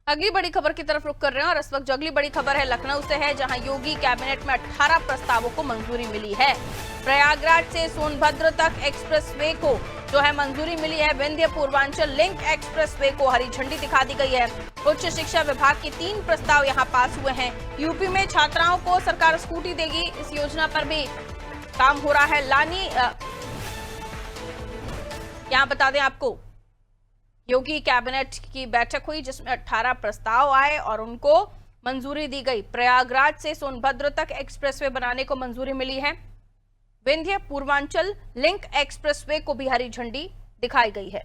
अगली बड़ी खबर की तरफ रुख कर रहे हैं और इस वक्त जो अगली बड़ी खबर है लखनऊ से है, जहां योगी कैबिनेट में 18 प्रस्तावों को मंजूरी मिली है। प्रयागराज से सोनभद्र तक एक्सप्रेसवे को जो है मंजूरी मिली है। विंध्य पूर्वांचल लिंक एक्सप्रेसवे को हरी झंडी दिखा दी गई है। उच्च शिक्षा विभाग के 3 प्रस्ताव यहां पास हुए हैं। यूपी में छात्राओं को सरकार स्कूटी देगी, इस योजना पर भी काम हो रहा है। लानी यहां बता दें आपको, योगी कैबिनेट की बैठक हुई जिसमें 18 प्रस्ताव आए और उनको मंजूरी दी गई। प्रयागराज से सोनभद्र तक एक्सप्रेसवे बनाने को मंजूरी मिली है। विंध्य पूर्वांचल लिंक एक्सप्रेसवे को भी हरी झंडी दिखाई गई है।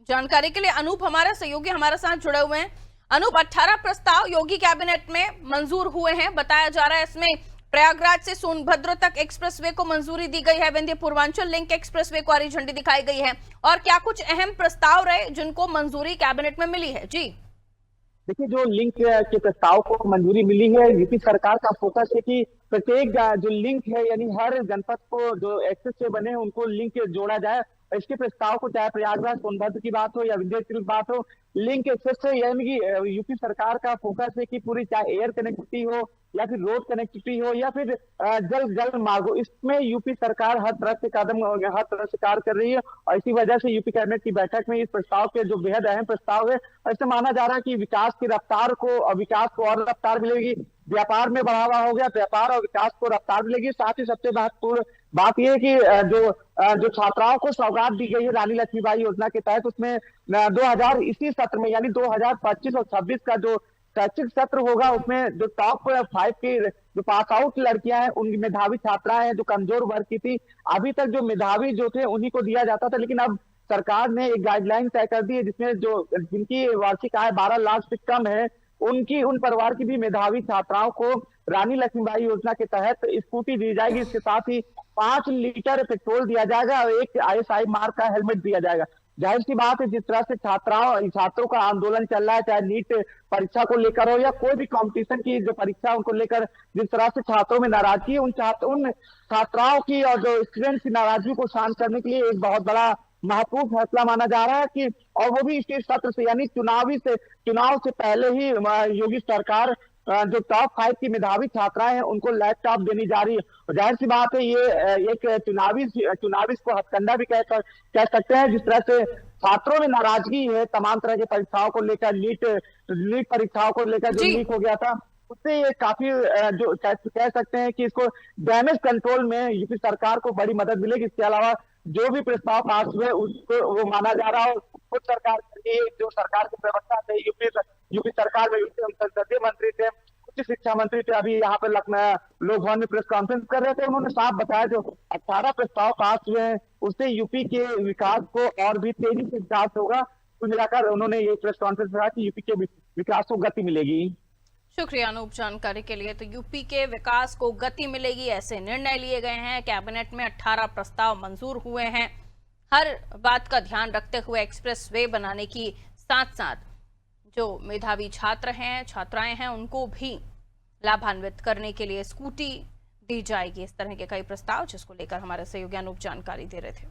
जानकारी के लिए अनूप हमारा सहयोगी हमारे साथ जुड़े हुए हैं। अनूप, 18 प्रस्ताव योगी कैबिनेट में मंजूर हुए हैं, बताया जा रहा है इसमें प्रयागराज से सोनभद्र तक एक्सप्रेसवे को मंजूरी दी गई है, विंध्य पूर्वांचल लिंक एक्सप्रेसवे को हरी झंडी दिखाई गई है। और क्या कुछ अहम प्रस्ताव रहे जिनको मंजूरी कैबिनेट में मिली है? जी देखिए, जो लिंक के प्रस्ताव को मंजूरी मिली है, यूपी सरकार का फोकस है कि प्रत्येक जो लिंक है यानी हर जनपद को जो एक्सेस से बने हैं उनको लिंक जोड़ा जाए। इसके प्रस्ताव को चाहे प्रयागराज सोनभद्र की बात हो या विंध्य की बात हो, लिंक एक्सेस से यानी कि यूपी सरकार का फोकस है कि पूरी चाहे एयर कनेक्टिविटी हो या फिर रोड कनेक्टिविटी हो या फिर जल मार्ग हो, इसमें यूपी सरकार हर तरह से कार्य कर रही है। और इसी वजह से यूपी कैबिनेट की बैठक में इस प्रस्ताव के जो बेहद अहम प्रस्ताव है, ऐसे माना जा रहा है कि विकास की रफ्तार को और विकास को और रफ्तार मिलेगी, व्यापार में बढ़ावा हो गया, व्यापार और विकास को रफ्तार मिलेगी। साथ ही सबसे महत्वपूर्ण बात यह है कि जो छात्राओं को सौगात दी गई है रानी लक्ष्मीबाई योजना के तहत, उसमें 2000 इसी सत्र में यानी 2025 और 26 का जो शैक्षिक सत्र होगा, उसमें जो टॉप 5 की जो पास आउट लड़कियां हैं, उनकी मेधावी छात्राएं हैं जो कमजोर वर्ग की थी, अभी तक जो मेधावी जो थे उन्हीं को दिया जाता था, लेकिन अब सरकार ने एक गाइडलाइन तय कर दी है जिसमें जो जिनकी वार्षिक आय 12 लाख से कम है उन परिवार की भी मेधावी छात्राओं को रानी लक्ष्मीबाई योजना के तहत स्कूटी दी जाएगी। इसके साथ ही 5 लीटर पेट्रोल दिया जाएगा और एक ISI मार्क का हेलमेट दिया जाएगा। जाहिर सी बात है, जिस तरह से छात्रों का आंदोलन चल रहा है, चाहे नीट परीक्षा को लेकर हो या कोई भी कंपटीशन की जो परीक्षा उनको लेकर जिस तरह से छात्रों में नाराजगी है, उन छात्राओं की और जो स्टूडेंट्स की नाराजगी को शांत करने के लिए एक बहुत बड़ा महत्वपूर्ण फैसला माना जा रहा है कि और वो भी इस सत्र से यानी चुनाव से पहले ही योगी सरकार जो टॉप 5 की मेधावी छात्राएं हैं उनको लैपटॉप देनी जा रही है। जाहिर सी बात है, ये एक चुनावी को हथकंडा भी कह सकते हैं। जिस तरह से छात्रों में नाराजगी है तमाम तरह की परीक्षाओं को लेकर, नीट परीक्षाओं को लेकर जो लीक हो गया था, उससे ये काफी जो कह सकते हैं कि इसको डैमेज कंट्रोल में यूपी सरकार को बड़ी मदद मिलेगी। इसके अलावा जो भी प्रस्ताव पास हुए उसको वो माना जा रहा है। खुद सरकार जो सरकार के प्रवक्ता थे यूपी सरकार में संसदीय मंत्री थे, उच्च शिक्षा मंत्री थे, अभी यहाँ पे लखनऊ लोक भवन में प्रेस कॉन्फ्रेंस कर रहे थे, उन्होंने साफ बताया जो 18 प्रस्ताव पास हुए हैं उससे यूपी के विकास को और भी तेजी से विकास होगा। कुल मिलाकर उन्होंने ये प्रेस कॉन्फ्रेंस कहा कि यूपी के विकास को गति मिलेगी। शुक्रिया अनूप जानकारी के लिए। तो यूपी के विकास को गति मिलेगी, ऐसे निर्णय लिए गए हैं। कैबिनेट में 18 प्रस्ताव मंजूर हुए हैं। हर बात का ध्यान रखते हुए एक्सप्रेस वे बनाने की साथ साथ जो मेधावी छात्र हैं, छात्राएं हैं, उनको भी लाभान्वित करने के लिए स्कूटी दी जाएगी। इस तरह के कई प्रस्ताव जिसको लेकर हमारे सहयोगी अनूप जानकारी दे रहे थे।